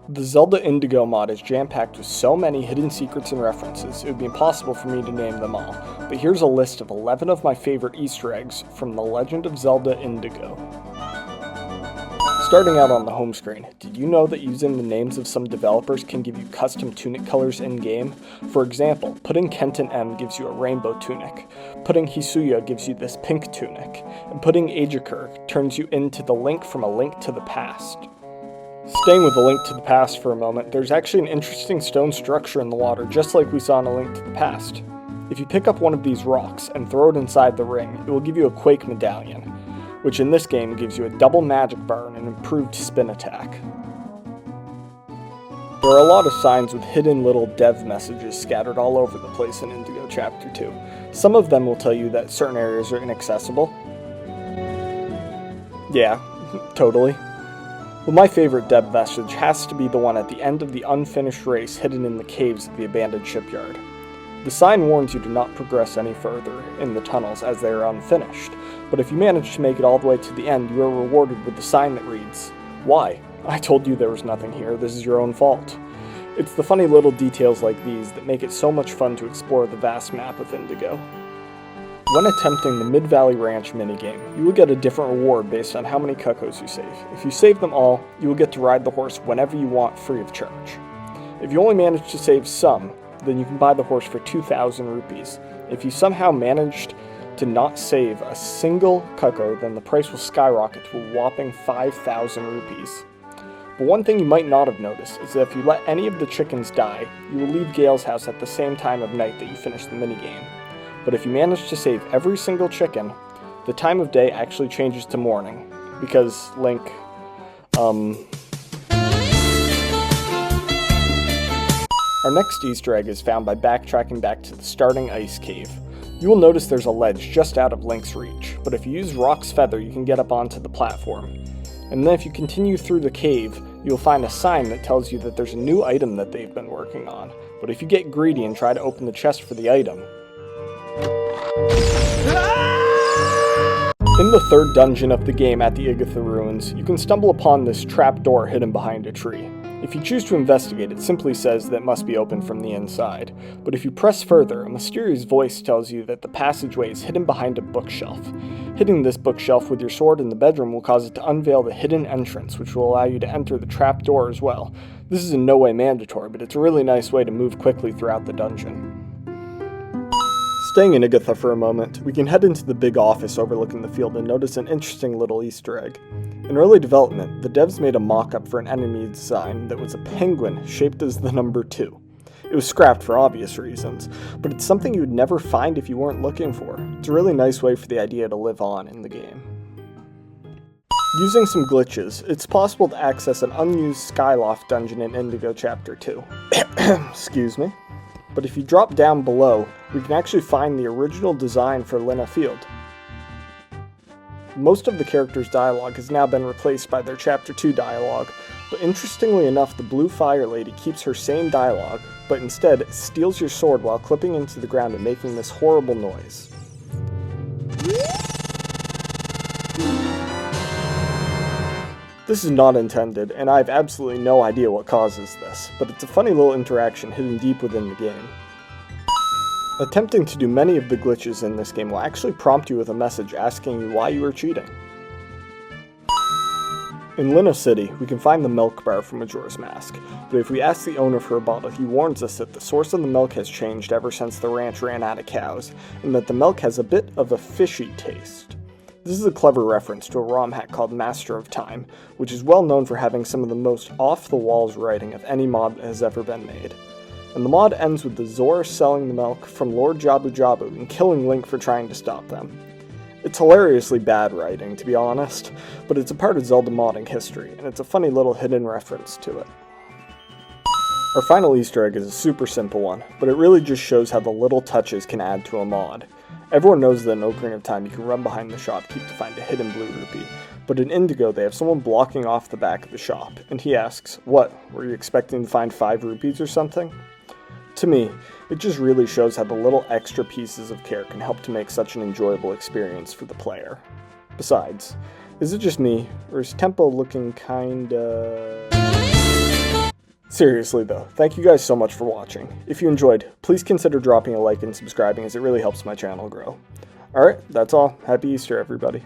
The Zelda Indigo mod is jam-packed with so many hidden secrets and references, it would be impossible for me to name them all, but here's a list of 11 of my favorite Easter eggs from The Legend of Zelda Indigo. Starting out on the home screen, did you know that using the names of some developers can give you custom tunic colors in-game? For example, putting KentonM gives you a rainbow tunic, putting Hisuya gives you this pink tunic, and putting Ajakir turns you into the Link from A Link to the Past. Staying with A Link to the Past for a moment, there's actually an interesting stone structure in the water, just like we saw in A Link to the Past. If you pick up one of these rocks and throw it inside the ring, it will give you a Quake medallion, which in this game gives you a double magic bar and an improved spin attack. There are a lot of signs with hidden little dev messages scattered all over the place in Indigo Chapter 2. Some of them will tell you that certain areas are inaccessible. Yeah, totally. Well, my favorite dev message has to be the one at the end of the unfinished race hidden in the caves of the abandoned shipyard. The sign warns you to not progress any further in the tunnels as they are unfinished, but if you manage to make it all the way to the end, you are rewarded with the sign that reads, "Why? I told you there was nothing here, this is your own fault." It's the funny little details like these that make it so much fun to explore the vast map of Indigo. When attempting the Mid-Valley Ranch minigame, you will get a different reward based on how many cuckoos you save. If you save them all, you will get to ride the horse whenever you want free of charge. If you only manage to save some, then you can buy the horse for 2,000 rupees. If you somehow managed to not save a single cuckoo, then the price will skyrocket to a whopping 5,000 rupees. But one thing you might not have noticed is that if you let any of the chickens die, you will leave Gale's house at the same time of night that you finish the minigame. But if you manage to save every single chicken, the time of day actually changes to morning, because Link, Our next Easter egg is found by backtracking back to the starting ice cave. You will notice there's a ledge just out of Link's reach, but if you use Rock's Feather, you can get up onto the platform. And then if you continue through the cave, you'll find a sign that tells you that there's a new item that they've been working on. But if you get greedy and try to open the chest for the item, in the third dungeon of the game at the Igatha Ruins, you can stumble upon this trap door hidden behind a tree. If you choose to investigate, it simply says that it must be opened from the inside. But if you press further, a mysterious voice tells you that the passageway is hidden behind a bookshelf. Hitting this bookshelf with your sword in the bedroom will cause it to unveil the hidden entrance, which will allow you to enter the trap door as well. This is in no way mandatory, but it's a really nice way to move quickly throughout the dungeon. Staying in Igatha for a moment, we can head into the big office overlooking the field and notice an interesting little Easter egg. In early development, the devs made a mock-up for an enemy design that was a penguin shaped as the number 2. It was scrapped for obvious reasons, but it's something you would never find if you weren't looking for. It's a really nice way for the idea to live on in the game. Using some glitches, it's possible to access an unused Skyloft dungeon in Indigo Chapter 2. Excuse me. But if you drop down below, we can actually find the original design for Lina Field. Most of the characters' dialogue has now been replaced by their Chapter 2 dialogue, but interestingly enough, the Blue Fire Lady keeps her same dialogue, but instead steals your sword while clipping into the ground and making this horrible noise. This is not intended, and I have absolutely no idea what causes this, but it's a funny little interaction hidden deep within the game. Attempting to do many of the glitches in this game will actually prompt you with a message asking you why you are cheating. In Lina City, we can find the milk bar from Majora's Mask, but if we ask the owner for a bottle, he warns us that the source of the milk has changed ever since the ranch ran out of cows, and that the milk has a bit of a fishy taste. This is a clever reference to a ROM hack called Master of Time, which is well known for having some of the most off-the-walls writing of any mod that has ever been made. And the mod ends with the Zora selling the milk from Lord Jabu Jabu and killing Link for trying to stop them. It's hilariously bad writing, to be honest, but it's a part of Zelda modding history, and it's a funny little hidden reference to it. Our final Easter egg is a super simple one, but it really just shows how the little touches can add to a mod. Everyone knows that in Ocarina of Time you can run behind the shopkeep to find a hidden blue rupee, but in Indigo they have someone blocking off the back of the shop, and he asks, "What, were you expecting to find 5 rupees or something?" To me, it just really shows how the little extra pieces of care can help to make such an enjoyable experience for the player. Besides, is it just me, or is Tempo looking kinda... Seriously though, thank you guys so much for watching. If you enjoyed, please consider dropping a like and subscribing as it really helps my channel grow. Alright, that's all. Happy Easter, everybody.